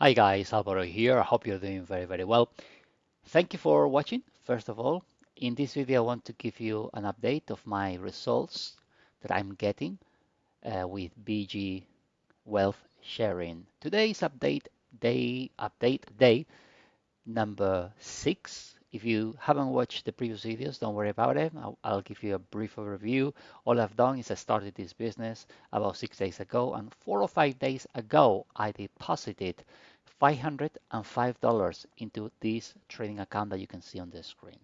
Hi guys, Alvaro here. I hope you're doing very well. Thank you for watching. First of all, in this video, I want to give you an update of my results that I'm getting with BG Wealth Sharing. Today's update day number 6. If you haven't watched the previous videos, don't worry about it. I'll give you a brief overview. All I've done is I started this business about 6 days ago, and 4 or 5 days ago, I deposited $505 into this trading account that you can see on the screen.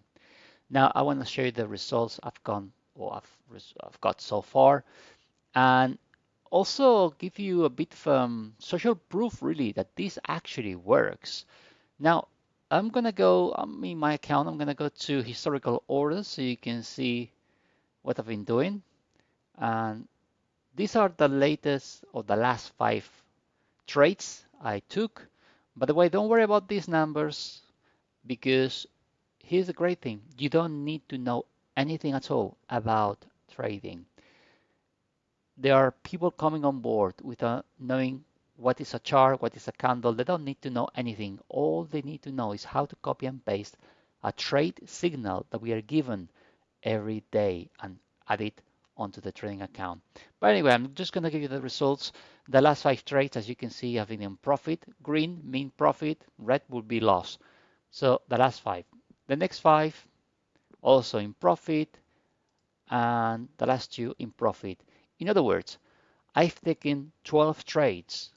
Now, I want to show you the results I've got so far, and also give you a bit of social proof, really, that this actually works. Now, I'm gonna go in my account. I'm gonna go to historical orders so you can see what I've been doing. And these are the latest or the last 5 trades I took. By the way, don't worry about these numbers because here's the great thing. You don't need to know anything at all about trading. There are people coming on board without knowing what is a chart, what is a candle. They don't need to know anything. All they need to know is how to copy and paste a trade signal that we are given every day and add it onto the trading account. But anyway, I'm just going to give you the results. The last 5 trades, as you can see, have been in profit. Green mean profit, red will be loss. So the last 5. The next 5 also in profit, and the last 2 in profit. In other words, I've taken 12 trades,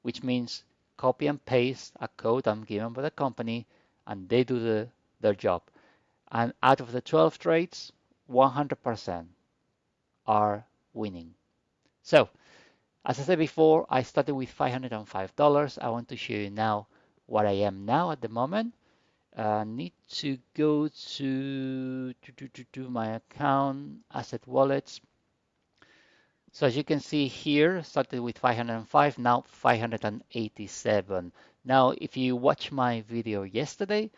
which means copy and paste a code I'm given by the company, and they do their job. And out of the 12 trades, 100% are winning. So, as I said before, I started with $505. I want to show you now what I am now at the moment. I need to go to my account, asset wallets. So as you can see here, started with 505, now 587. Now, if you watch my video yesterday,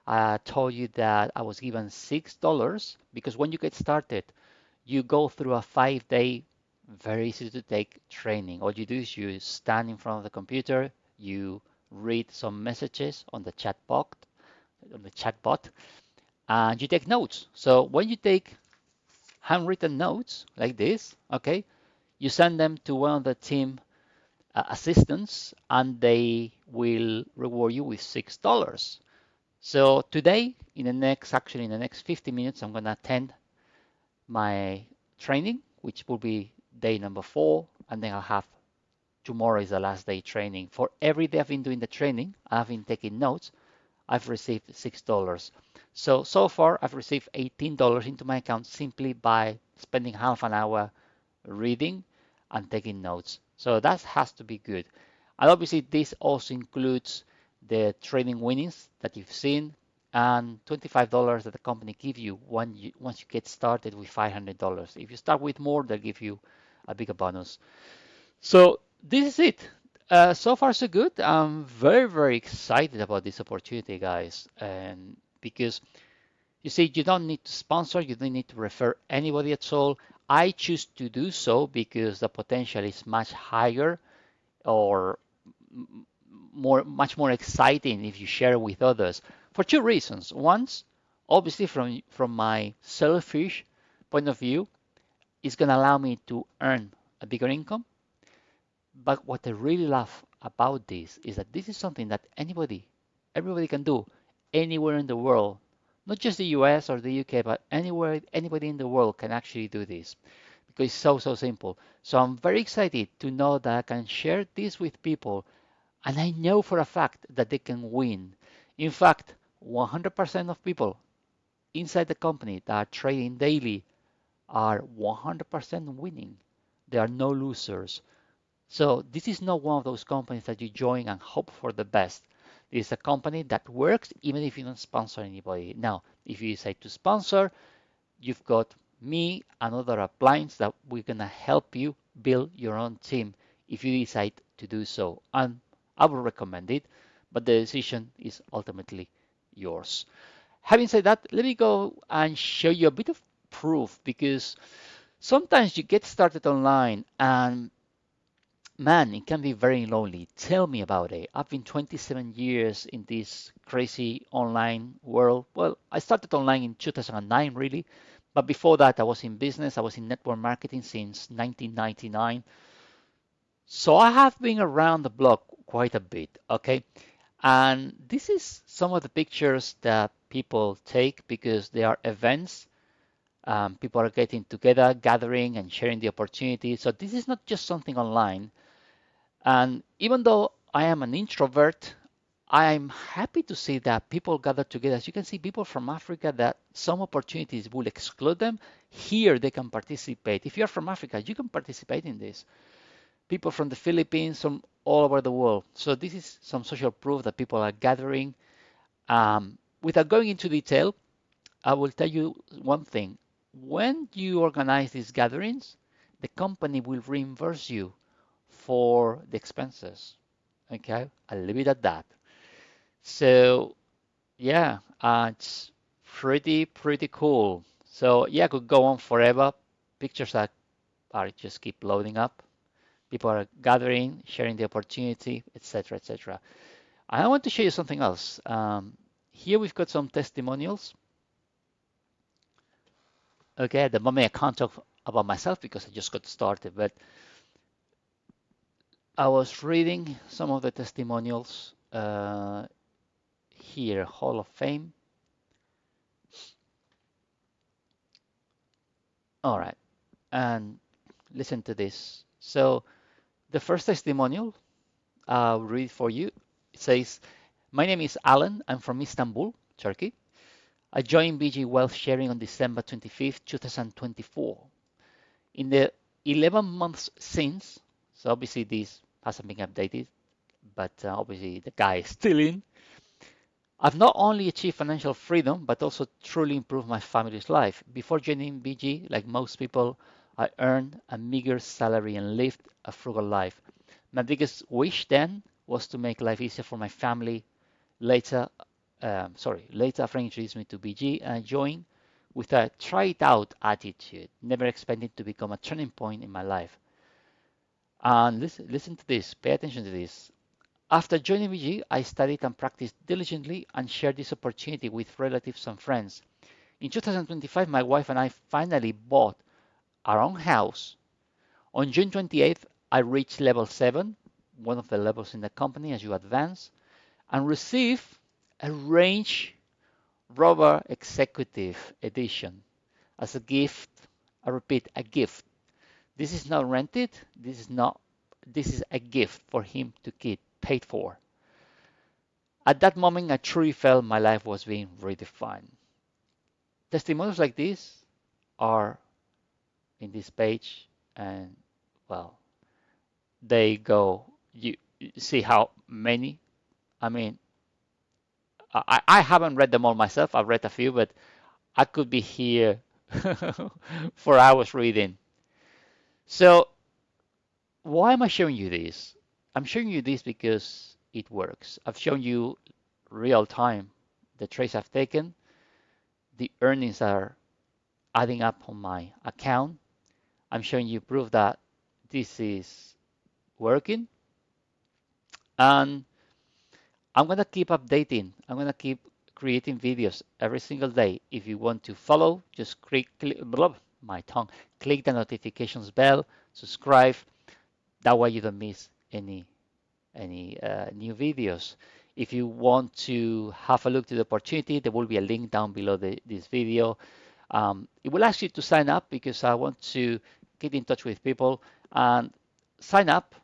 I told you that I was given $6 because when you get started, you go through a 5 day, very easy to take training. All you do is you stand in front of the computer, you read some messages on the chat bot, and you take notes. So when you take handwritten notes like this, okay, you send them to one of the team assistants and they will reward you with $6. So today, actually in the next 50 minutes, I'm gonna attend my training, which will be day number 4, and then I'll have tomorrow is the last day training. For every day I've been doing the training, I've been taking notes, I've received $6. So far I've received $18 into my account simply by spending half an hour reading and taking notes. So that has to be good. And obviously this also includes the trading winnings that you've seen and $25 that the company give you once you get started with $500. If you start with more, they'll give you a bigger bonus. So this is it. So far so good. I'm very excited about this opportunity, guys, and because you see, you don't need to sponsor, you don't need to refer anybody at all. I choose to do so because the potential is much higher or much more exciting if you share with others for 2 reasons. One, obviously from my selfish point of view, it's going to allow me to earn a bigger income. But what I really love about this is that this is something that everybody can do anywhere in the world, not just the US or the UK, but anywhere, anybody in the world can actually do this because it's so simple. So I'm very excited to know that I can share this with people, and I know for a fact that they can win. In fact, 100% of people inside the company that are trading daily are 100% winning. There are no losers. So this is not one of those companies that you join and hope for the best. This is a company that works even if you don't sponsor anybody. Now, if you decide to sponsor, you've got me and other uplines that we're gonna help you build your own team if you decide to do so. And I would recommend it, but the decision is ultimately yours. Having said that, let me go and show you a bit of proof because sometimes you get started online and man, it can be very lonely. Tell me about it. I've been 27 years in this crazy online world. Well, I started online in 2009, really. But before that, I was in business. I was in network marketing since 1999. So I have been around the block quite a bit, okay? And this is some of the pictures that people take because they are events. People are getting together, gathering, and sharing the opportunity. So this is not just something online. And even though I am an introvert, I'm happy to see that people gather together. As you can see, people from Africa that some opportunities will exclude them. Here they can participate. If you're from Africa, you can participate in this. People from the Philippines, from all over the world. So this is some social proof that people are gathering. Without going into detail, I will tell you one thing. When you organize these gatherings, the company will reimburse you for the expenses. Okay, I'll leave it at that. So yeah, it's pretty cool. So yeah, I could go on forever. Pictures are just keep loading up. People are gathering, sharing the opportunity, etc., etc. I want to show you something else. Here we've got some testimonials. Okay, at the moment I can't talk about myself because I just got started, but I was reading some of the testimonials here, Hall of Fame. All right, and listen to this. So the first testimonial I'll read for you. It says, "My name is Alan. I'm from Istanbul, Turkey. I joined BG Wealth Sharing on December 25th, 2024. In the 11 months since, so obviously this hasn't been updated, but obviously the guy is still in. I've not only achieved financial freedom, but also truly improved my family's life. Before joining BG, like most people, I earned a meager salary and lived a frugal life. My biggest wish then was to make life easier for my family. Later, later a friend introduced me to BG and I joined with a try it out attitude, never expecting to become a turning point in my life. And listen to this, pay attention to this. After joining VG, I studied and practiced diligently and shared this opportunity with relatives and friends. In 2025, my wife and I finally bought our own house. On June 28th, I reached level 7, one of the levels in the company as you advance, and received a Range Rover Executive Edition as a gift. I repeat, a gift. This is not rented. This is a gift for him to keep, paid for. At that moment, I truly felt my life was being redefined. Testimonials like this are in this page, and well, they go. You see how many? I mean, I haven't read them all myself. I've read a few, but I could be here for hours reading. So, why am I showing you this? I'm showing you this because it works. I've shown you real time the trades I've taken. The earnings are adding up on my account. I'm showing you proof that this is working. And I'm going to keep updating. I'm going to keep creating videos every single day. If you want to follow, just click blah, my tongue, click the notifications bell, subscribe. That way you don't miss any new videos. If you want to have a look to the opportunity, there will be a link down below this video. It will ask you to sign up because I want to get in touch with people and sign up.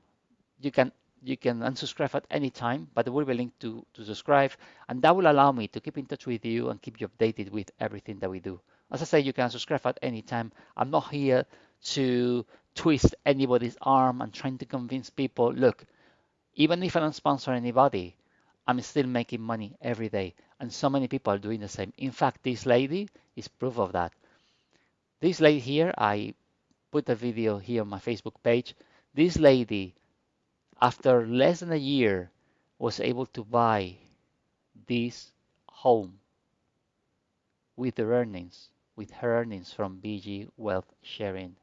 You can you can unsubscribe at any time, but there will be a link to subscribe, and that will allow me to keep in touch with you and keep you updated with everything that we do. As I say, you can subscribe at any time. I'm not here to twist anybody's arm and trying to convince people, look, even if I don't sponsor anybody, I'm still making money every day. And so many people are doing the same. In fact, this lady is proof of that. This lady here, I put a video here on my Facebook page. This lady, after less than a year, was able to buy this home with her earnings from BG Wealth Sharing.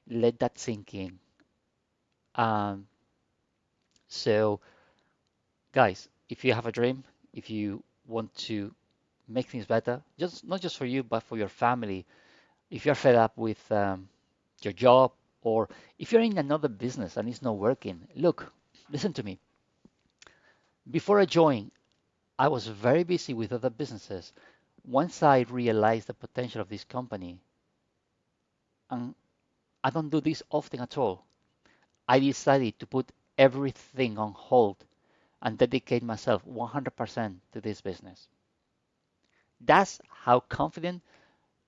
Let that sink in. Um, so, guys, if you have a dream, if you want to make things better, just not just for you, but for your family, if you're fed up with your job, or if you're in another business and it's not working, look, listen to me. Before I joined, I was very busy with other businesses. Once I realized the potential of this company, and I don't do this often at all, I decided to put everything on hold and dedicate myself 100% to this business. That's how confident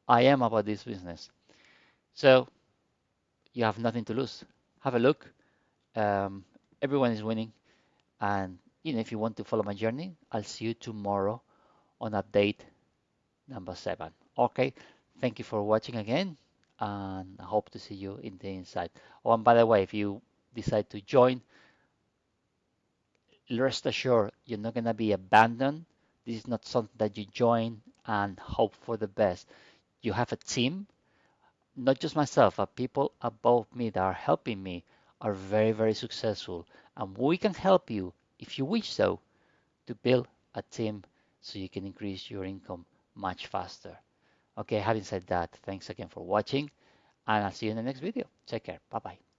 I am about this business. So you have nothing to lose. Have a look. Um, Everyone is winning. And if you want to follow my journey, I'll see you tomorrow on update number 7. Okay. Thank you for watching again, and I hope to see you in the inside. Oh, and by the way, if you decide to join, rest assured you're not going to be abandoned. This is not something that you join and hope for the best. You have a team, not just myself, but people above me that are helping me are very, very successful. And we can help you, if you wish so, to build a team so you can increase your income much faster. Okay, having said that, thanks again for watching, and I'll see you in the next video. Take care. Bye bye.